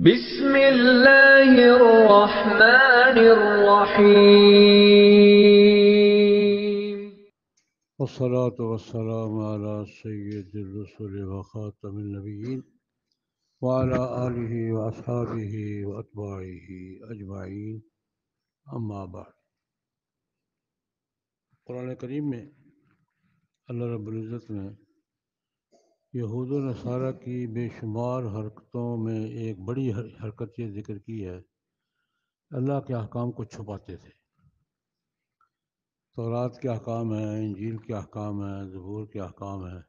بسم اللہ الرحمن الرحیم والصلاة والسلام على سید الرسل وخاتم النبیین وعلى آلہ وأصحابہ وأتباعہ اجمعین، اما بعد۔ قرآن کریم میں اللہ رب العزت نے یہود و نصارہ کی بے شمار حرکتوں میں ایک بڑی حرکت یہ ذکر کی ہے، اللہ کے احکام کو چھپاتے تھے۔ تورات کے احکام ہیں، انجیل کے احکام ہیں، زبور کے احکام ہیں،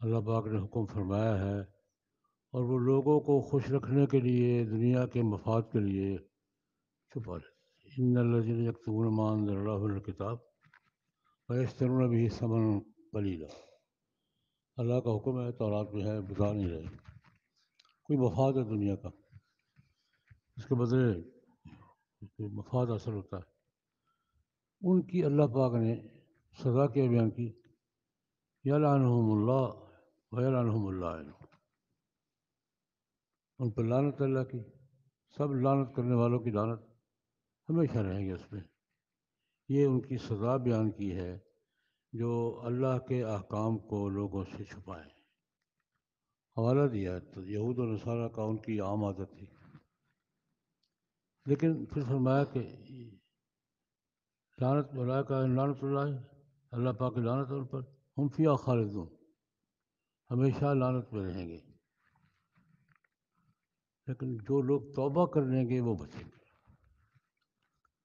اللہ پاک نے حکم فرمایا ہے، اور وہ لوگوں کو خوش رکھنے کے لیے، دنیا کے مفاد کے لیے چھپا لیتے تھے۔ ان الذین یکتمون ما انزل اللہ من الکتاب ویشترون بہ ثمنا قلیلا، اللہ کا حکم ہے، تورات میں ہے، بتا نہیں رہے، کوئی مفاد ہے دنیا کا، اس کے بدلے مفاد حاصل ہوتا ہے۔ ان کی اللہ پاک نے سزا کیا بیان کی، یلعنہم اللہ ویلعنہم اللائن، ان پر لعنت اللہ کی، سب لعنت کرنے والوں کی لعنت ہمیشہ رہیں گے اس میں۔ یہ ان کی سزا بیان کی ہے جو اللہ کے احکام کو لوگوں سے چھپائیں۔ حوالہ دیا ہے تو یہود و نصارہ کا ان کی عام عادت تھی، لیکن پھر فرمایا کہ لعنت ملائکہ لعنت اللہ، اللہ پاک کی لعنت ہے ان پر، ہم فیہا خالدون، ہمیشہ لعنت میں رہیں گے۔ لیکن جو لوگ توبہ کر لیں گے وہ بچیں گے،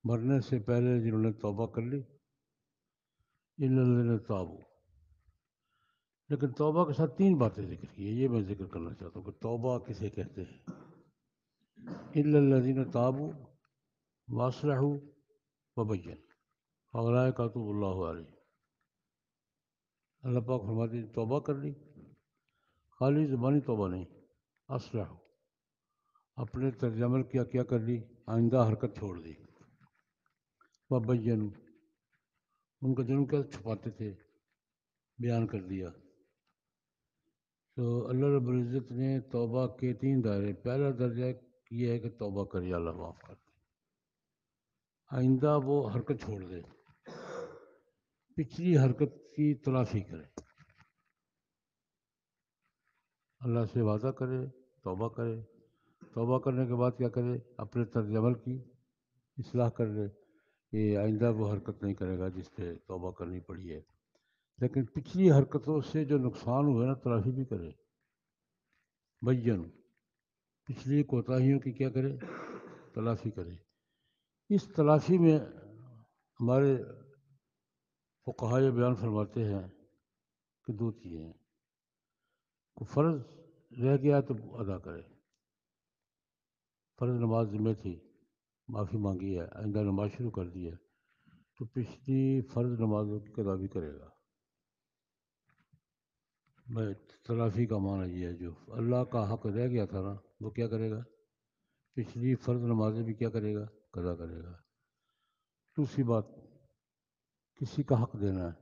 مرنے سے پہلے جنہوں نے توبہ کر لی، الا الذین تابوا۔ لیکن توبہ کے ساتھ تین باتیں ذکر کی ہیں، یہ میں ذکر کرنا چاہتا ہوں کہ توبہ کسے کہتے ہیں۔ الا الذین تابوا واصلحوا وبینوا فاولئک یتوب اللہ علیہم۔ اللہ پاک فرماتے ہیں توبہ کر لی، خالی زبانی توبہ نہیں، اصلح، اپنے طرز عمل کیا کر لی، آئندہ حرکت چھوڑ دی، وبینوا، ان کا جرم کیا چھپاتے تھے بیان کر دیا۔ تو اللہ رب العزت نے توبہ کے تین دائرے، پہلا درجہ یہ ہے کہ توبہ کرے، اللہ معاف کر دے، آئندہ وہ حرکت چھوڑ دے، پچھلی حرکت کی تلافی کرے، اللہ سے وعدہ کرے، توبہ کرے، توبہ کرنے کے بعد کیا کرے، اپنے طرز عمل کی اصلاح کر لے کہ آئندہ وہ حرکت نہیں کرے گا جس پہ توبہ کرنی پڑی ہے، لیکن پچھلی حرکتوں سے جو نقصان ہوئے نا تلافی بھی کرے، بین، پچھلی کوتاہیوں کی کیا کرے، تلافی کرے۔ اس تلافی میں ہمارے فقہاء یہ بیان فرماتے ہیں کہ دو چیزیں ہیں، کو فرض رہ گیا تو ادا کرے، فرض نماز ذمہ تھی، معافی مانگی ہے، آئندہ نماز شروع کر دی ہے، تو پچھلی فرض نمازوں کی قضا بھی کرے گا۔ میں تلافی کا معنی یہ ہے جو اللہ کا حق رہ گیا تھا نا وہ کیا کرے گا، پچھلی فرض نمازیں بھی کیا کرے گا، قضا کرے گا۔ دوسری بات، کسی کا حق دینا ہے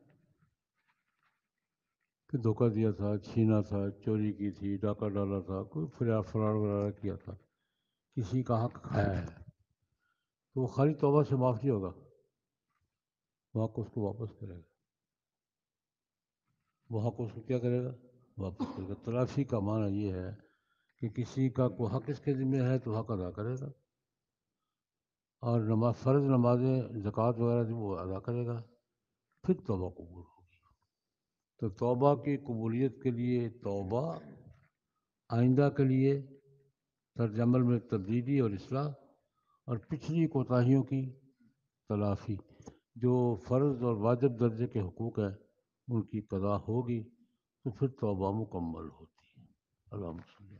کہ دھوکہ دیا تھا، چھینا تھا، چوری کی تھی، ڈاکہ ڈالا تھا، کوئی فراڈ وغیرہ کیا تھا، کسی کا حق کھایا ہے، تو وہ خالی توبہ سے معاف نہیں ہوگا، وہ حق اس کو واپس کرے گا، وہ حق اس کو کیا کرے گا، واپس کرے گا۔ تلافی کا معنی یہ ہے کہ کسی کا کوئی حق اس کے ذمہ ہے تو حق ادا کرے گا، اور فرض نمازیں، زکوٰۃ وغیرہ جو وہ ادا کرے گا، پھر توبہ قبول ہوگی۔ تو توبہ کی قبولیت کے لیے توبہ، آئندہ کے لیے طرز عمل میں تبدیلی اور اصلاح، اور پچھلی کوتاہیوں کی تلافی، جو فرض اور واجب درجے کے حقوق ہیں ان کی قضا ہوگی تو پھر توبہ مکمل ہوتی ہے۔ اللہم صلی